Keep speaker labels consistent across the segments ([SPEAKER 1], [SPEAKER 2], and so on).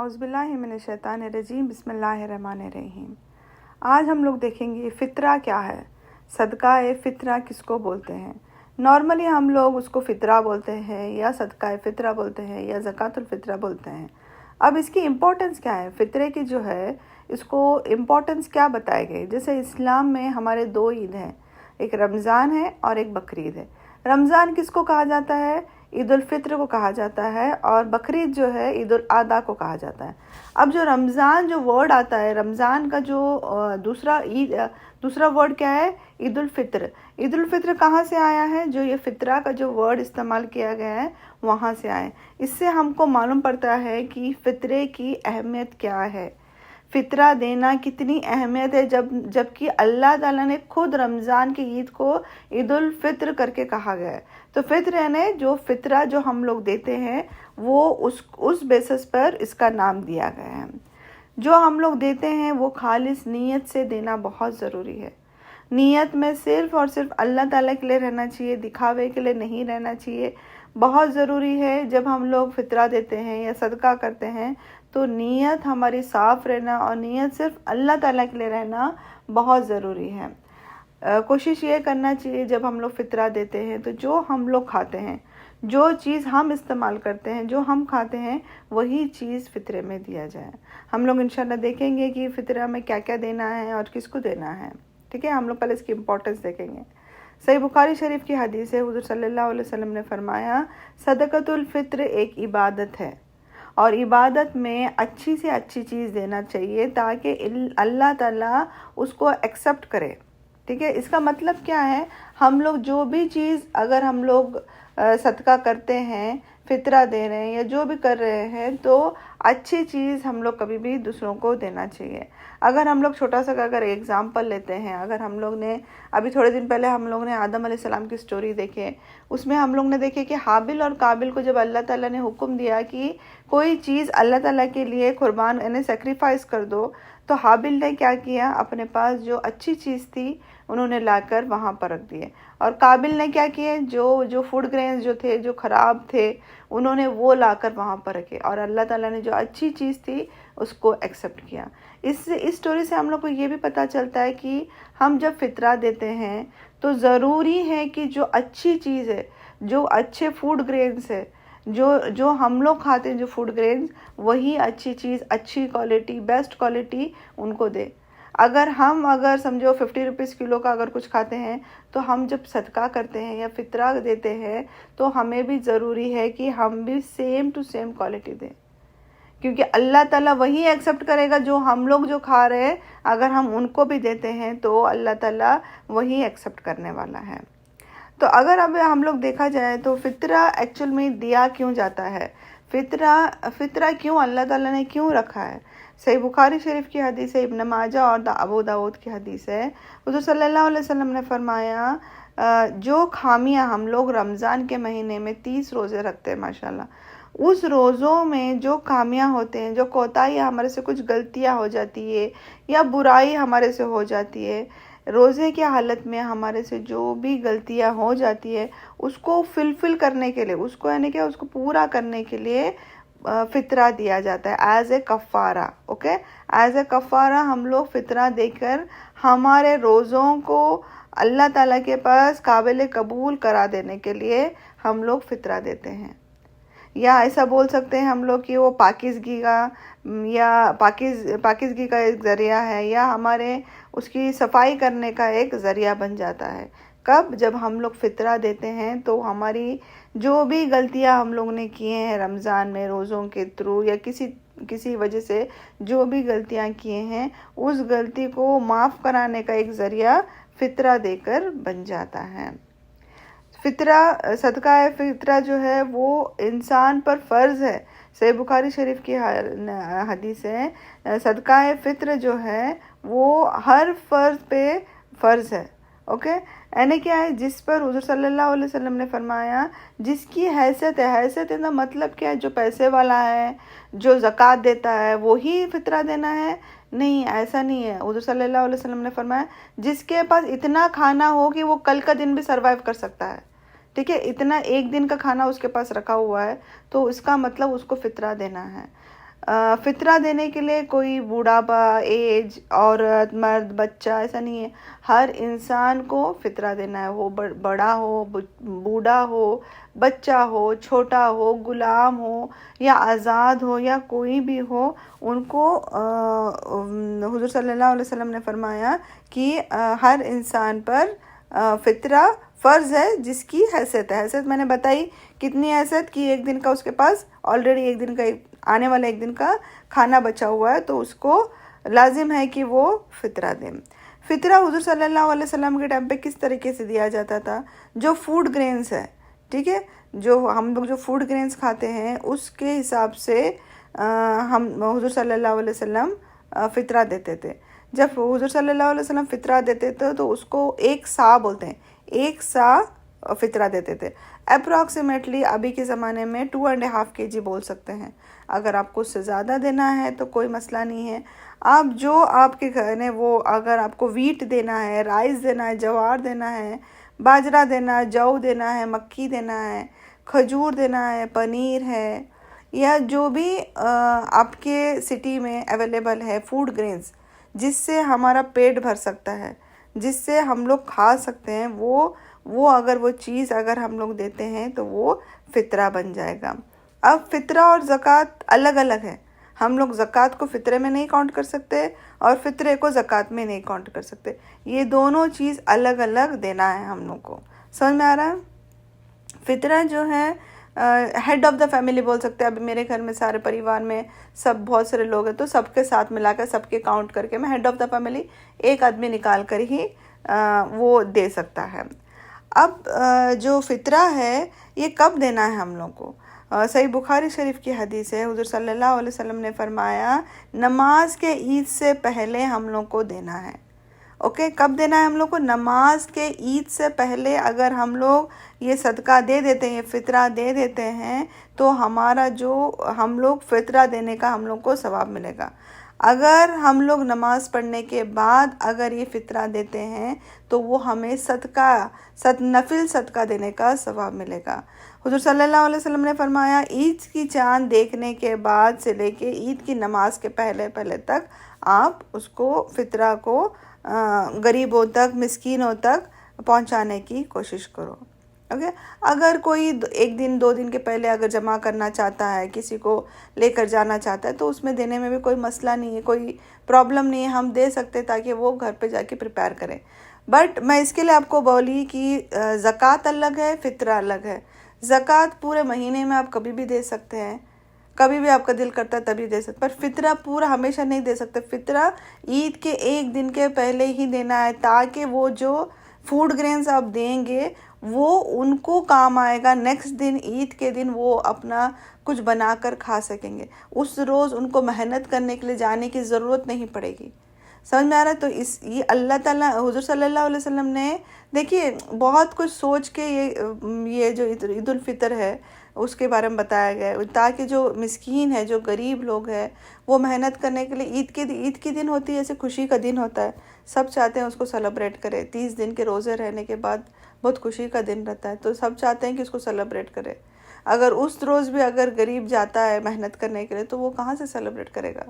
[SPEAKER 1] اعوذ باللہ من الشیطان الرجیم، بسم اللہ الرحمن الرحیم۔ آج ہم لوگ دیکھیں گے فطرہ کیا ہے، صدقہ فطرہ کس کو بولتے ہیں۔ نارملی ہم لوگ اس کو فطرہ بولتے ہیں یا صدقہ فطرہ بولتے ہیں یا زکوٰۃ الفطرہ بولتے ہیں۔ اب اس کی امپورٹنس کیا ہے، فطرے کی جو ہے اس کو امپورٹنس کیا بتائے گئے۔ جیسے اسلام میں ہمارے دو عید ہیں، ایک رمضان ہے اور ایک بقرعید ہے۔ رمضان کس کو کہا جاتا ہے؟ عید الفطر کو کہا جاتا ہے، اور بقرعید جو ہے عید الاضحیٰ کو کہا جاتا ہے۔ اب جو رمضان جو ورڈ آتا ہے، رمضان کا جو دوسرا ورڈ کیا ہے؟ عید الفطر۔ عید الفطر کہاں سے آیا ہے؟ جو یہ فطرہ کا جو ورڈ استعمال کیا گیا ہے وہاں سے آئے۔ اس سے ہم کو معلوم پڑتا ہے کہ فطرے کی اہمیت کیا ہے، فطرہ دینا کتنی اہمیت ہے، جبکہ اللہ تعالیٰ نے خود رمضان کی عید کو عید الفطر کر کے کہا گیا ہے۔ تو فطر یعنی جو فطرہ جو ہم لوگ دیتے ہیں وہ اس بیسس پر اس کا نام دیا گیا ہے۔ جو ہم لوگ دیتے ہیں وہ خالص نیت سے دینا بہت ضروری ہے۔ نیت میں صرف اور صرف اللہ تعالیٰ کے لیے رہنا چاہیے، دکھاوے کے لیے نہیں رہنا چاہیے۔ بہت ضروری ہے جب ہم لوگ فطرہ دیتے ہیں یا صدقہ کرتے ہیں تو نیت ہماری صاف رہنا، اور نیت صرف اللہ تعالیٰ کے لیے رہنا بہت ضروری ہے۔ کوشش یہ کرنا چاہیے جب ہم لوگ فطرہ دیتے ہیں تو جو ہم لوگ کھاتے ہیں، جو چیز ہم استعمال کرتے ہیں، جو ہم کھاتے ہیں وہی چیز فطرے میں دیا جائے۔ ہم لوگ انشاءاللہ دیکھیں گے کہ فطرہ میں کیا کیا دینا ہے اور کس کو دینا ہے، ٹھیک ہے۔ ہم لوگ پہلے اس کی امپورٹنس دیکھیں گے۔ صحیح بخاری شریف کی حدیث ہے، حضور صلی اللہ علیہ وسلم نے فرمایا صدقۃ الفطر ایک عبادت ہے، اور عبادت میں اچھی سے اچھی چیز دینا چاہیے تاکہ اللہ تعالیٰ اس کو ایکسیپٹ کرے، ٹھیک ہے۔ اس کا مطلب کیا ہے؟ ہم لوگ جو بھی چیز اگر ہم لوگ صدقہ کرتے ہیں، فطرہ دے رہے ہیں یا جو بھی کر رہے ہیں تو اچھی چیز ہم لوگ کبھی بھی دوسروں کو دینا چاہیے۔ اگر ہم لوگ چھوٹا سا اگر ایگزامپل لیتے ہیں، اگر ہم لوگ نے ابھی تھوڑے دن پہلے ہم لوگ نے آدم علیہ السلام کی سٹوری دیکھے، اس میں ہم لوگ نے دیکھے کہ حابل اور قابل کو جب اللہ تعالیٰ نے حکم دیا کہ کوئی چیز اللہ تعالیٰ کے لیے قربان یعنی سیکریفائس کر دو، تو حابل نے کیا کیا؟ اپنے پاس جو اچھی چیز تھی انہوں نے لا کر وہاں پر رکھ دیے، اور قابل نے کیا کیے؟ جو فوڈ گرینز جو تھے جو خراب تھے انہوں نے وہ لا کر وہاں پر رکھے، اور اللہ تعالیٰ نے جو اچھی چیز تھی اس کو ایکسیپٹ کیا۔ اس سٹوری سے ہم لوگ کو یہ بھی پتہ چلتا ہے کہ ہم جب فطرہ دیتے ہیں تو ضروری ہے کہ جو اچھی چیز ہے، جو اچھے فوڈ گرینز ہے، جو ہم لوگ کھاتے ہیں جو فوڈ گرینز، وہی اچھی چیز، اچھی کوالٹی، بیسٹ کوالٹی ان کو دے۔ اگر سمجھو 50 روپیز کلو کا اگر کچھ کھاتے ہیں تو ہم جب صدقہ کرتے ہیں یا فطرہ دیتے ہیں تو ہمیں بھی ضروری ہے کہ ہم بھی سیم ٹو سیم کوالٹی دیں، کیونکہ اللہ تعالیٰ وہی ایکسیپٹ کرے گا جو ہم لوگ جو کھا رہے ہیں، اگر ہم ان کو بھی دیتے ہیں تو اللہ تعالیٰ وہی ایکسیپٹ کرنے والا ہے۔ تو اگر اب ہم لوگ دیکھا جائے تو فطرہ ایکچوئل میں دیا کیوں جاتا ہے، فطرہ کیوں اللہ تعالیٰ نے کیوں رکھا ہے؟ صحیح بخاری شریف کی حدیث ہے، ابن ماجہ اور ابو داؤد کی حدیث ہے، حضور صلی اللہ علیہ وسلم نے فرمایا جو خامیاں ہم لوگ رمضان کے مہینے میں 30 روزے رکھتے ہیں ماشاءاللہ، اس روزوں میں جو خامیاں ہوتے ہیں، جو کوتاہیاں ہمارے سے کچھ غلطیاں ہو جاتی ہے یا برائی ہمارے سے ہو جاتی ہے، روزے کی حالت میں ہمارے سے جو بھی غلطیاں ہو جاتی ہے اس کو فلفل کرنے کے لیے، اس کو یعنی کہ اس کو پورا کرنے کے لیے فطرہ دیا جاتا ہے ایز اے کفارہ، اوکے۔ ایز اے کفارہ ہم لوگ فطرہ دے کر ہمارے روزوں کو اللہ تعالیٰ کے پاس قابل قبول کرا دینے کے لیے ہم لوگ فطرہ دیتے ہیں، یا ایسا بول سکتے ہیں ہم لوگ کہ وہ پاکیزگی کا ایک ذریعہ ہے، یا ہمارے اس کی صفائی کرنے کا ایک ذریعہ بن جاتا ہے۔ کب؟ جب ہم لوگ فطرہ دیتے ہیں تو ہماری جو بھی غلطیاں ہم لوگ نے کیے ہیں رمضان میں روزوں کے تھرو یا کسی وجہ سے جو بھی غلطیاں کیے ہیں، اس غلطی کو معاف کرانے کا ایک ذریعہ فطرہ دے کر بن جاتا ہے۔ صدقہ فطرہ جو ہے وہ انسان پر فرض ہے۔ صحیح بخاری شریف کی حدیث ہے، صدقہ فطر جو ہے وہ ہر فرد پہ فرض ہے، اوکے۔ یعنی کیا ہے؟ جس پر حضور صلی اللہ علیہ وسلم نے فرمایا جس کی حیثیت ہے، مطلب کیا ہے؟ جو پیسے والا ہے، جو زکوٰۃ دیتا ہے وہی فطرہ دینا ہے؟ نہیں، ایسا نہیں ہے۔ حضور صلی اللہ علیہ وسلم نے فرمایا جس کے پاس اتنا کھانا ہو کہ وہ کل کا دن بھی سروائیو کر سکتا ہے، ٹھیک ہے، اتنا ایک دن کا کھانا اس کے پاس رکھا ہوا ہے، تو اس کا مطلب اس کو فطرہ دینا ہے۔ فطرہ دینے کے لیے کوئی بوڑھاپا، ایج، عورت، مرد، بچہ ایسا نہیں ہے. ہر انسان کو فطرہ دینا ہے، وہ بڑا ہو، بوڑھا ہو، بچہ ہو، چھوٹا ہو، غلام ہو یا آزاد ہو یا کوئی بھی ہو. ان کو حضور صلی اللہ علیہ وسلم نے فرمایا کہ ہر انسان پر فطرہ فرض ہے، جس کی حیثیت ہے. حیثیت میں نے بتائی کتنی حیثیت کہ ایک دن کا اس کے پاس آلریڈی ایک دن کا آنے والا ایک دن کا کھانا بچا ہوا ہے، تو اس کو لازم ہے کہ وہ فطرہ دیں. فطرہ حضور صلی اللہ علیہ وسلم کے ٹائم پہ کس طریقے سے دیا جاتا تھا؟ جو فوڈ گرینز ہے، ٹھیک ہے، جو ہم لوگ جو فوڈ گرینز کھاتے ہیں اس کے حساب سے ہم حضور صلی اللہ علیہ وسلم فطرہ دیتے تھے. جب حضور صلی اللہ علیہ وسلم فطرہ دیتے تھے تو اس کو ایک سا بولتے ہیں، ایک سا فطرہ دیتے تھے. اپروکسیمیٹلی ابھی کے زمانے میں 2.5 kg بول سکتے ہیں. اگر آپ کو اس سے زیادہ دینا ہے تو کوئی مسئلہ نہیں ہے. آپ جو آپ کے گھر ہے وہ، اگر آپ کو ویٹ دینا ہے، رائس دینا ہے، جوار دینا ہے، باجرہ دینا ہے، جو دینا ہے، مکی دینا ہے، کھجور دینا ہے، پنیر ہے، یا جو بھی آپ کے سٹی میں اویلیبل ہے فوڈ گرینز جس سے ہمارا پیٹ بھر سکتا ہے، جس سے ہم لوگ کھا سکتے ہیں، وہ اگر وہ چیز اگر ہم لوگ دیتے ہیں تو وہ فطرہ بن جائے گا. اب فطرہ اور زکوٰۃ الگ الگ ہے. ہم لوگ زکوٰۃ کو فطرے میں نہیں کاؤنٹ کر سکتے اور فطرے کو زکوٰۃ میں نہیں کاؤنٹ کر سکتے. یہ دونوں چیز الگ الگ دینا ہے ہم لوگ کو. سمجھ میں آ رہا ہے؟ فطرہ جو ہے ہیڈ آف دا فیملی بول سکتے ہیں. ابھی میرے گھر میں سارے پریوار میں سب بہت سارے لوگ ہیں، تو سب کے ساتھ ملا کر سب کے کاؤنٹ کر کے میں ہیڈ آف دا فیملی ایک آدمی نکال کر ہی وہ دے سکتا ہے. اب جو فطرہ ہے یہ کب دینا ہے ہم لوگ کو؟ صحیح بخاری شریف کی حدیث ہے، حضور صلی اللہ علیہ وسلم نے فرمایا نماز کے عید سے پہلے ہم لوگ کو دینا ہے. اوکے، کب دینا ہے ہم لوگ کو؟ نماز کے عید سے پہلے اگر ہم لوگ یہ صدقہ دے دیتے ہیں، یہ فطرہ دے دیتے ہیں، تو ہمارا جو ہم لوگ فطرہ دینے کا ہم لوگ کو ثواب ملے گا. اگر ہم لوگ نماز پڑھنے کے بعد اگر یہ فطرہ دیتے ہیں تو وہ ہمیں نفل صدقہ دینے کا ثواب ملے گا. حضور صلی اللہ علیہ وسلم نے فرمایا عید کی چاند دیکھنے کے بعد سے لے کے عید کی نماز کے پہلے تک آپ اس کو فطرہ کو غریبوں تک، مسکینوں تک پہنچانے کی کوشش کرو. اوکے، اگر کوئی ایک دن 2 دن کے پہلے اگر جمع کرنا چاہتا ہے، کسی کو لے کر جانا چاہتا ہے، تو اس میں دینے میں بھی کوئی مسئلہ نہیں ہے، کوئی پرابلم نہیں ہے، ہم دے سکتے تاکہ وہ گھر پہ جا کے پریپیئر کریں. بٹ میں اس کے لیے آپ کو بولی کہ زکوٰۃ الگ ہے، فطرہ الگ ہے. زکوٰۃ پورے مہینے میں آپ کبھی بھی دے سکتے ہیں، کبھی بھی آپ کا دل کرتا ہے تبھی دے سکتے، پر فطرہ پورا ہمیشہ نہیں دے سکتے. فطرہ عید کے ایک دن کے پہلے ہی دینا ہے، تاکہ وہ جو فوڈ گرینز آپ دیں گے وہ ان کو کام آئے گا. نیکسٹ دن عید کے دن وہ اپنا کچھ بنا کر کھا سکیں گے. اس روز ان کو محنت کرنے کے لیے جانے کی ضرورت نہیں پڑے گی. سمجھ میں آ رہا ہے؟ تو یہ اللہ تعالیٰ حضور صلی اللہ علیہ وسلم نے دیکھیے بہت کچھ سوچ کے یہ جو عید الفطر ہے اس کے بارے میں بتایا گیا ہے، تاکہ جو مسکین ہے، جو غریب لوگ ہیں، وہ محنت کرنے کے لیے عید کی دن ہوتی ہے، جیسے خوشی کا دن ہوتا ہے، سب چاہتے ہیں اس کو سیلیبریٹ کرے. 30 دن کے روزے رہنے کے بعد بہت خوشی کا دن رہتا ہے، تو سب چاہتے ہیں کہ اس کو سیلیبریٹ کرے. اگر اس روز بھی اگر غریب جاتا ہے محنت کرنے کے لیے تو وہ کہاں سے سیلیبریٹ کرے گا؟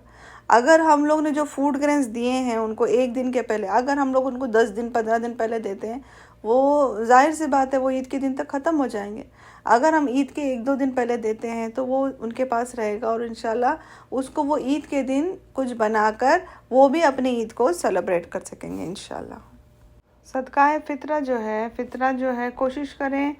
[SPEAKER 1] اگر ہم لوگ نے جو فوڈ گرینز دیے ہیں ان کو ایک دن کے پہلے، اگر ہم لوگ ان کو 10 دن 15 دن پہلے دیتے ہیں، وہ ظاہر سی بات ہے وہ عید کے دن تک ختم ہو جائیں گے. اگر ہم عید کے 1-2 دن پہلے دیتے ہیں تو وہ ان کے پاس رہے گا، اور انشاءاللہ اس کو وہ عید کے دن کچھ بنا کر وہ بھی اپنی عید کو سیلیبریٹ کر سکیں گے انشاءاللہ. صدقہ فطرہ جو ہے کوشش کریں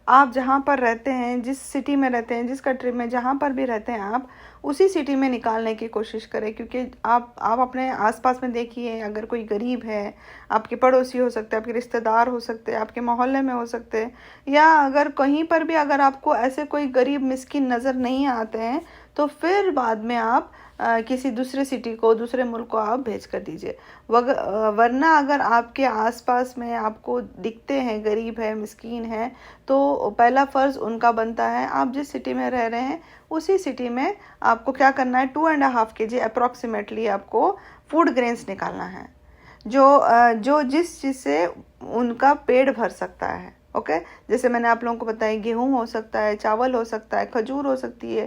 [SPEAKER 1] آپ جہاں پر رہتے ہیں، جس سٹی میں رہتے ہیں، جس کنٹری میں جہاں پر بھی رہتے ہیں آپ اسی سٹی میں نکالنے کی کوشش کریں. کیونکہ آپ اپنے آس پاس میں دیکھیے، اگر کوئی غریب ہے، آپ کے پڑوسی ہو سکتے ہیں، آپ کے رشتہ دار ہو سکتے ہیں، آپ کے محلے میں ہو سکتے ہیں، یا اگر کہیں پر بھی اگر آپ کو ایسے کوئی غریب مسکین نظر نہیں آتے ہیں تو پھر بعد میں آپ کسی دوسرے سٹی کو، دوسرے ملک کو آپ بھیج کر دیجئے. ورنہ اگر آپ کے آس پاس میں آپ کو دکھتے ہیں غریب ہے، مسکین ہے، تو پہلا فرض ان کا بنتا ہے آپ جس سٹی میں رہ رہے ہیں اسی سٹی میں آپ کو کیا کرنا ہے، 2.5 kg اپروکسیمیٹلی آپ کو فوڈ گرینز نکالنا ہے، جو جس چیز سے ان کا پیٹ بھر سکتا ہے. اوکے، جیسے میں نے آپ لوگوں کو بتایا گیہوں ہو سکتا ہے، چاول ہو سکتا ہے، کھجور ہو سکتی ہے،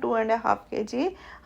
[SPEAKER 1] 2.5 kg